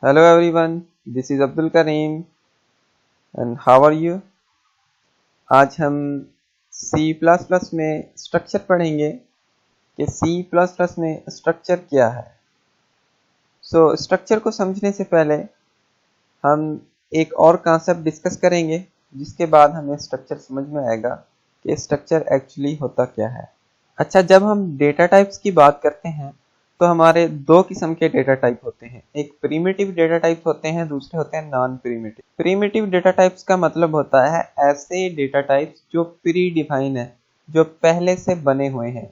Hello everyone, this is Abdul Kareem and how are you? आज हम C++ में structure पढ़ेंगे कि C++ में स्ट्रक्चर क्या है। स्ट्रक्चर को समझने से पहले हम एक और कॉन्सेप्ट डिस्कस करेंगे जिसके बाद हमें स्ट्रक्चर समझ में आएगा कि स्ट्रक्चर एक्चुअली होता क्या है। अच्छा, जब हम डेटा टाइप्स की बात करते हैं तो हमारे दो किस्म के डेटा टाइप होते हैं। एक प्रिमिटिव डेटा टाइप्स होते हैं, दूसरे होते हैं non primitive. Primitive data types का मतलब होता है ऐसे डेटा टाइप्स जो प्री डिफाइन है, जो पहले से बने हुए हैं।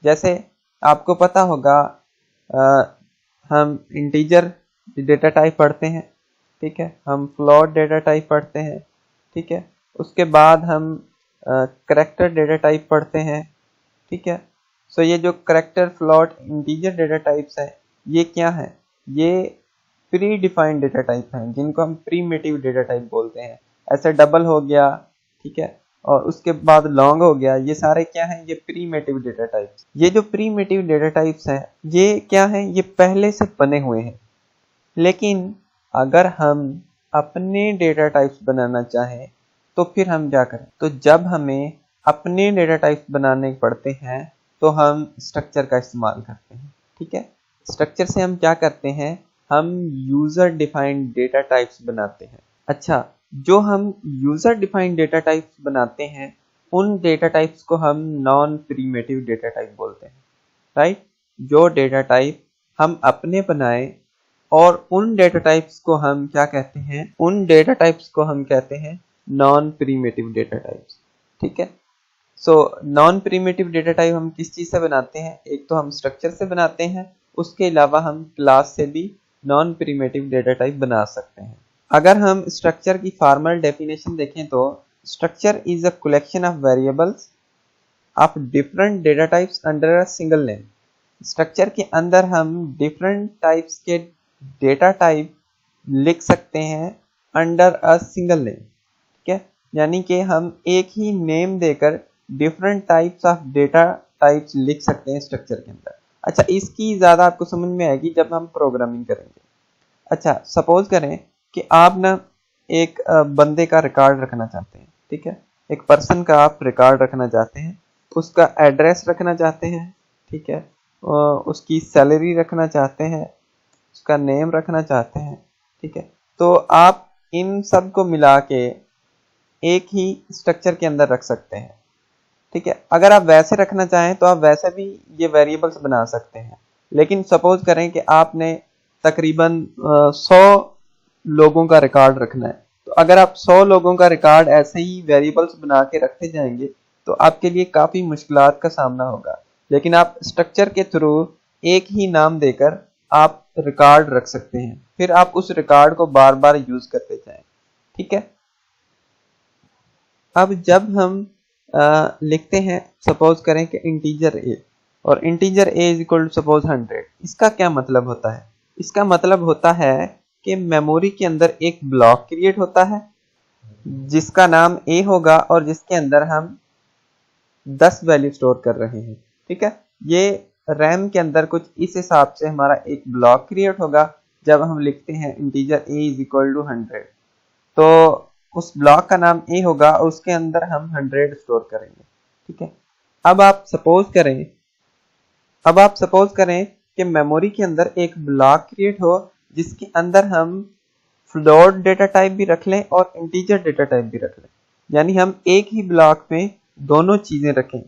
जैसे आपको पता होगा हम इंटीजर डेटा टाइप पढ़ते हैं, ठीक है, हम फ्लोट डेटा टाइप पढ़ते हैं, ठीक है, उसके बाद हम करैक्टर डेटा टाइप पढ़ते हैं, ठीक है। ये जो character, float, integer data types है, ये क्या है? ये प्री डिफाइंड डेटा टाइप हैं जिनको हम प्रीमिटिव डेटा टाइप बोलते हैं। ऐसे डबल हो गया, ठीक है, और उसके बाद लॉन्ग हो गया, ये सारे क्या हैं? ये प्रीमिटिव डेटा टाइप्स। ये जो प्रीमिटिव डेटा टाइप्स हैं ये क्या हैं? ये पहले से बने हुए हैं। लेकिन अगर हम अपने डेटा टाइप्स बनाना चाहें तो फिर हम क्या करें? तो जब हमें अपने डेटा टाइप्स बनाने पड़ते हैं तो हम स्ट्रक्चर का इस्तेमाल करते हैं, ठीक है। स्ट्रक्चर से हम क्या करते हैं? हम यूजर डिफाइंड डेटा टाइप्स बनाते हैं। अच्छा, जो हम यूजर डिफाइंड डेटा टाइप्स बनाते हैं उन डेटा टाइप्स को हम नॉन प्रीमिटिव डेटा टाइप बोलते हैं, राइट। जो डेटा टाइप हम अपने बनाए और उन डेटा टाइप्स को हम क्या कहते हैं? उन डेटा टाइप्स को हम कहते हैं नॉन प्रीमिटिव डेटा टाइप्स, ठीक है। नॉन प्रीमिटिव डेटा टाइप हम किस चीज से बनाते हैं? एक तो हम स्ट्रक्चर से बनाते हैं, उसके अलावा हम क्लास से भी नॉन प्रीमिटिव डेटा टाइप बना सकते हैं। अगर हम स्ट्रक्चर की फॉर्मल डेफिनेशन देखें तो structure is a collection of variables of different data types under a single name. Structure के अंदर हम डिफरेंट टाइप्स के डेटा टाइप लिख सकते हैं अंडर अ सिंगल नेम, ठीक है। यानी कि हम एक ही नेम देकर different types of data types लिख सकते हैं स्ट्रक्चर के अंदर। अच्छा, इसकी ज़्यादा आपको समझ में आएगी जब हम प्रोग्रामिंग करेंगे। अच्छा, सपोज करें कि आप ना एक बंदे का रिकॉर्ड रखना चाहते हैं, ठीक है, एक पर्सन का आप रिकॉर्ड रखना चाहते हैं, उसका एड्रेस रखना चाहते हैं, ठीक है, उसकी सैलरी रखना चाहते हैं, उसका नेम रखना चाहते हैं, ठीक है। तो आप इन सब को मिला के एक ही स्ट्रक्चर के अंदर रख सकते हैं, ठीक है। अगर आप वैसे रखना चाहें तो आप वैसे भी ये वेरिएबल्स बना सकते हैं। लेकिन सपोज करें कि आपने तकरीबन 100 लोगों का रिकॉर्ड रखना है, तो अगर आप 100 लोगों का रिकॉर्ड ऐसे ही वेरिएबल्स बना के रखते जाएंगे तो आपके लिए काफ़ी मुश्किलात का सामना होगा। लेकिन आप स्ट्रक्चर के थ्रू एक ही नाम देकर आप रिकॉर्ड रख सकते हैं, फिर आप उस रिकॉर्ड को बार बार यूज करते जाएं, ठीक है। अब जब हम लिखते हैं, सपोज करें कि इंटीजर a और integer a is equal to suppose 100, इसका क्या मतलब होता है? इसका मतलब होता है कि मेमोरी के अंदर एक ब्लॉक क्रिएट होता है जिसका नाम a होगा और जिसके अंदर हम 10 वैल्यू स्टोर कर रहे हैं, ठीक है। ये रैम के अंदर कुछ इस हिसाब से हमारा एक ब्लॉक क्रिएट होगा जब हम लिखते हैं integer a is equal to 100। तो उस ब्लॉक का नाम a होगा और उसके अंदर हम 100 स्टोर करेंगे, ठीक है। अब आप सपोज करें कि मेमोरी के अंदर एक ब्लॉक क्रिएट हो जिसके अंदर हम फ्लोट डेटा टाइप भी रख लें और इंटीजर डेटा टाइप भी रख लें, यानी हम एक ही ब्लॉक में दोनों चीजें रखें।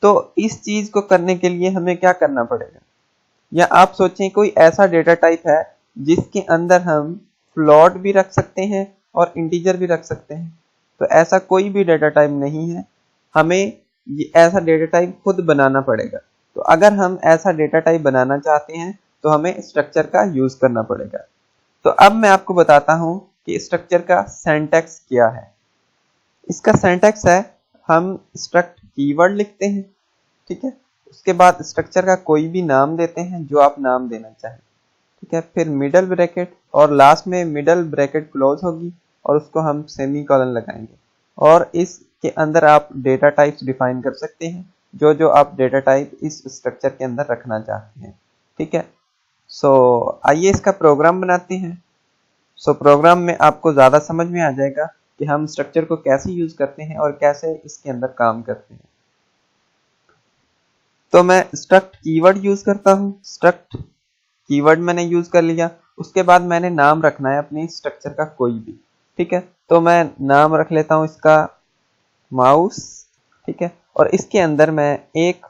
तो इस चीज को करने के लिए हमें क्या करना पड़ेगा? या आप सोचें कोई ऐसा डेटा टाइप है जिसके अंदर हम फ्लोट भी रख सकते हैं और इंटीजर भी रख सकते हैं। तो ऐसा कोई भी डेटा टाइप नहीं है, हमें ये ऐसा डेटा टाइप खुद बनाना पड़ेगा। तो अगर हम ऐसा डेटा टाइप बनाना चाहते हैं तो हमें स्ट्रक्चर का यूज करना पड़ेगा। तो अब मैं आपको बताता हूं कि स्ट्रक्चर का सिंटैक्स क्या है। इसका सिंटैक्स है, हम स्ट्रक्ट कीवर्ड लिखते हैं, ठीक है, उसके बाद स्ट्रक्चर का कोई भी नाम देते हैं जो आप नाम देना चाहें, ठीक है, फिर मिडल ब्रैकेट और लास्ट में मिडल ब्रैकेट क्लोज होगी और उसको हम सेमी कॉलन लगाएंगे और इसके अंदर आप डेटा टाइप्स डिफाइन कर सकते हैं जो जो आप डेटा टाइप इस स्ट्रक्चर के अंदर रखना चाहते हैं, ठीक है। आइए इसका प्रोग्राम बनाते हैं। सो प्रोग्राम में आपको ज़्यादा समझ में आ जाएगा कि हम स्ट्रक्चर को कैसे यूज़ करते हैं और कैसे इसके अंदर काम करते हैं। तो मैं स्ट्रक्ट कीवर्ड यूज़ करता हूँ। स्ट्रक्ट कीवर्ड मैंने यूज़ कर लिया, उसके बाद मैंने नाम रखना है अपनी स्ट्रक्चर का कोई भी। ठीक है, तो मैं नाम रख लेता हूँ इसका माउस। ठीक है, और इसके अंदर मैं एक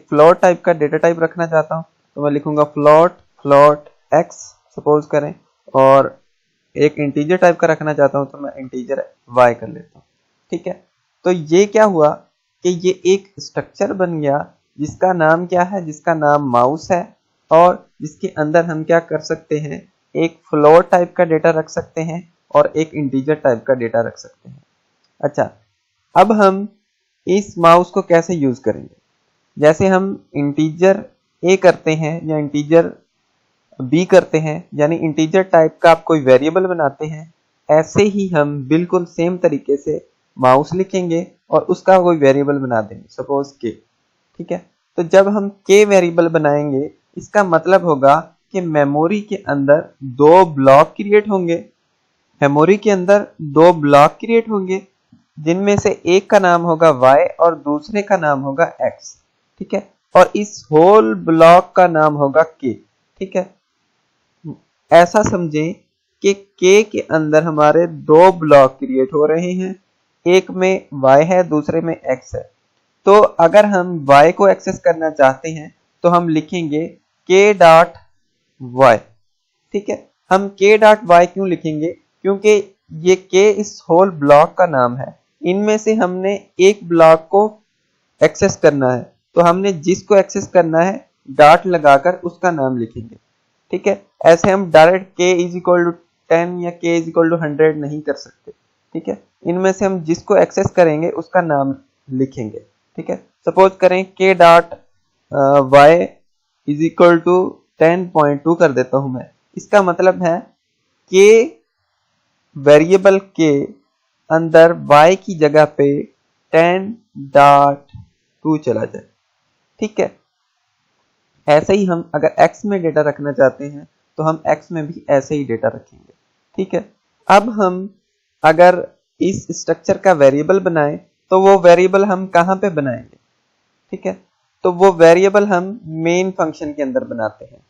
फ्लोट टाइप का डेटा टाइप रखना चाहता हूँ, तो मैं लिखूंगा फ्लोट एक्स सपोज करें, और एक इंटीजर टाइप का रखना चाहता हूँ तो मैं इंटीजर वाई कर लेता हूँ। ठीक है, तो ये क्या हुआ कि ये एक स्ट्रक्चर बन गया जिसका नाम क्या है, जिसका नाम माउस है, और जिसके अंदर हम क्या कर सकते हैं, एक फ्लोट टाइप का डेटा रख सकते हैं और एक इंटीजर टाइप का डेटा रख सकते हैं। अच्छा, अब हम इस माउस को कैसे यूज करेंगे? जैसे हम इंटीजर ए करते हैं या इंटीजर बी करते हैं, यानी इंटीजर टाइप का आप कोई वेरिएबल बनाते हैं, ऐसे ही हम बिल्कुल सेम तरीके से माउस लिखेंगे और उसका कोई वेरिएबल बना देंगे, सपोज के। ठीक है, तो जब हम के वेरिएबल बनाएंगे, इसका मतलब होगा कि मेमोरी के अंदर दो ब्लॉक क्रिएट होंगे। मेमोरी के अंदर दो ब्लॉक क्रिएट होंगे, जिनमें से एक का नाम होगा y और दूसरे का नाम होगा x। ठीक है, और इस होल ब्लॉक का नाम होगा k। ठीक है, ऐसा समझें कि k के अंदर हमारे दो ब्लॉक क्रिएट हो रहे हैं, एक में y है, दूसरे में x है। तो अगर हम y को एक्सेस करना चाहते हैं तो हम लिखेंगे k.y। ठीक है, हम k.y क्यों लिखेंगे? क्योंकि ये k इस होल ब्लॉक का नाम है, इनमें से हमने एक ब्लॉक को एक्सेस करना है, तो हमने जिसको एक्सेस करना है डॉट लगाकर उसका नाम लिखेंगे। ठीक है, ऐसे हम direct k is equal to 10 या k इज इक्वल टू 100 नहीं कर सकते। ठीक है, इनमें से हम जिसको एक्सेस करेंगे उसका नाम लिखेंगे। ठीक है, सपोज करें k.y इज इक्वल टू 10.2 कर देता हूं मैं। इसका मतलब है k वेरिएबल के अंदर y की जगह पे 10.2 चला जाए। ठीक है, ऐसे ही हम अगर x में डेटा रखना चाहते हैं तो हम x में भी ऐसे ही डेटा रखेंगे। ठीक है, अब हम अगर इस स्ट्रक्चर का वेरिएबल बनाएं तो वो वेरिएबल हम कहाँ पे बनाएंगे? ठीक है, तो वो वेरिएबल हम मेन फंक्शन के अंदर बनाते हैं,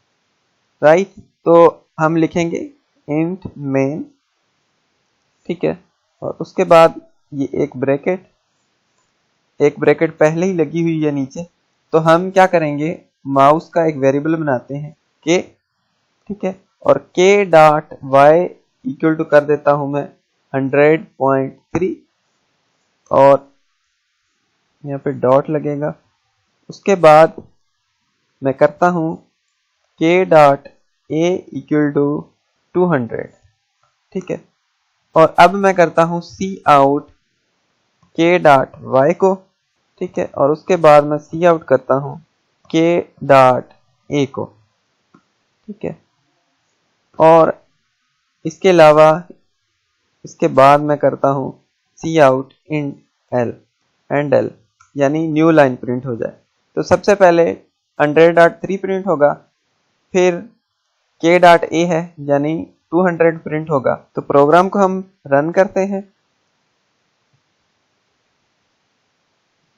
राइट। तो हम लिखेंगे इंट मेन। ठीक है, और उसके बाद ये एक ब्रैकेट पहले ही लगी हुई है नीचे, तो हम क्या करेंगे, माउस का एक वेरिएबल बनाते हैं के। ठीक है, और k.y इक्वल टू कर देता हूं मैं 100.3 और यहाँ पे डॉट लगेगा। उसके बाद मैं करता हूं k.a इक्वल टू 200। ठीक है, और अब मैं करता हूं सी आउट k.y को। ठीक है, और उसके बाद मैं सी आउट करता हूं k.a को। ठीक है, और इसके अलावा इसके बाद मैं करता हूं सी आउट इन एल, यानी न्यू लाइन प्रिंट हो जाए। तो सबसे पहले 100.3 प्रिंट होगा, फिर k.a है यानी 200 प्रिंट होगा। तो प्रोग्राम को हम रन करते हैं।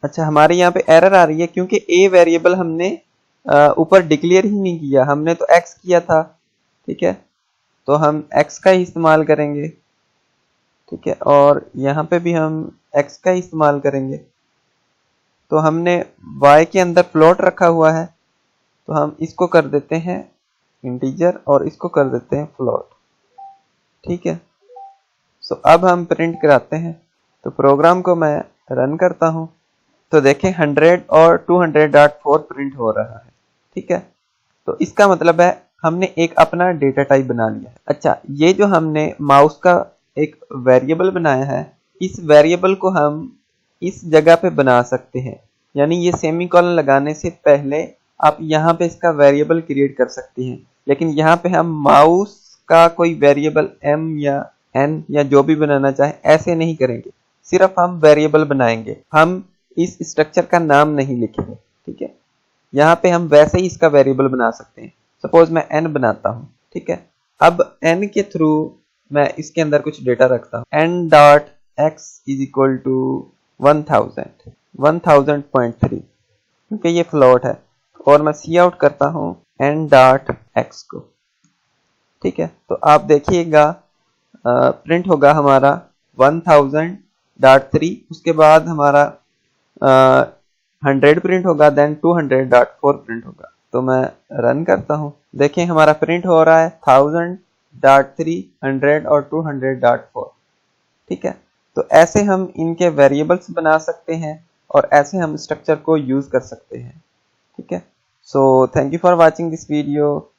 अच्छा, हमारे यहाँ पे एरर आ रही है क्योंकि a वेरिएबल हमने ऊपर डिक्लेयर ही नहीं किया, हमने तो x किया था। ठीक है, तो हम x का ही इस्तेमाल करेंगे। ठीक है, और यहाँ पे भी हम x का ही इस्तेमाल करेंगे। तो हमने y के अंदर फ्लोट रखा हुआ है, तो हम इसको कर देते हैं इंटीजर और इसको कर देते हैं फ्लोट। ठीक है, सो अब हम प्रिंट कराते हैं। तो प्रोग्राम को मैं रन करता हूं, तो देखें 100 और 200.4 प्रिंट हो रहा है। ठीक है, तो इसका मतलब है हमने एक अपना डेटा टाइप बना लिया है। अच्छा, ये जो हमने माउस का एक वेरिएबल बनाया है, इस वेरिएबल को हम इस जगह पे बना सकते हैं, यानी ये सेमीकोलन लगाने से पहले आप यहाँ पे इसका वेरिएबल क्रिएट कर सकते हैं। लेकिन यहाँ पे हम माउस का कोई वेरिएबल m या n या जो भी बनाना चाहे ऐसे नहीं करेंगे, सिर्फ हम वेरिएबल बनाएंगे, हम इस स्ट्रक्चर का नाम नहीं लिखेंगे। ठीक है, यहाँ पे हम वैसे ही इसका वेरिएबल बना सकते हैं। सपोज मैं n बनाता हूँ। ठीक है, अब n के थ्रू मैं इसके अंदर कुछ डेटा रखता हूँ n dot x is equal to 1000.3 क्योंकि ये फ्लोट है और मैं सी आउट करता हूँ n डॉट x को। ठीक है, तो आप देखिएगा प्रिंट होगा हमारा 1000.3, उसके बाद हमारा 100 प्रिंट होगा, देन 200.4 प्रिंट होगा। तो मैं रन करता हूँ, देखें हमारा प्रिंट हो रहा है 1000.3, 100 और 200.4। ठीक है, तो ऐसे हम इनके वेरिएबल्स बना सकते हैं और ऐसे हम स्ट्रक्चर को यूज कर सकते हैं। ठीक है, so thank you for watching this video.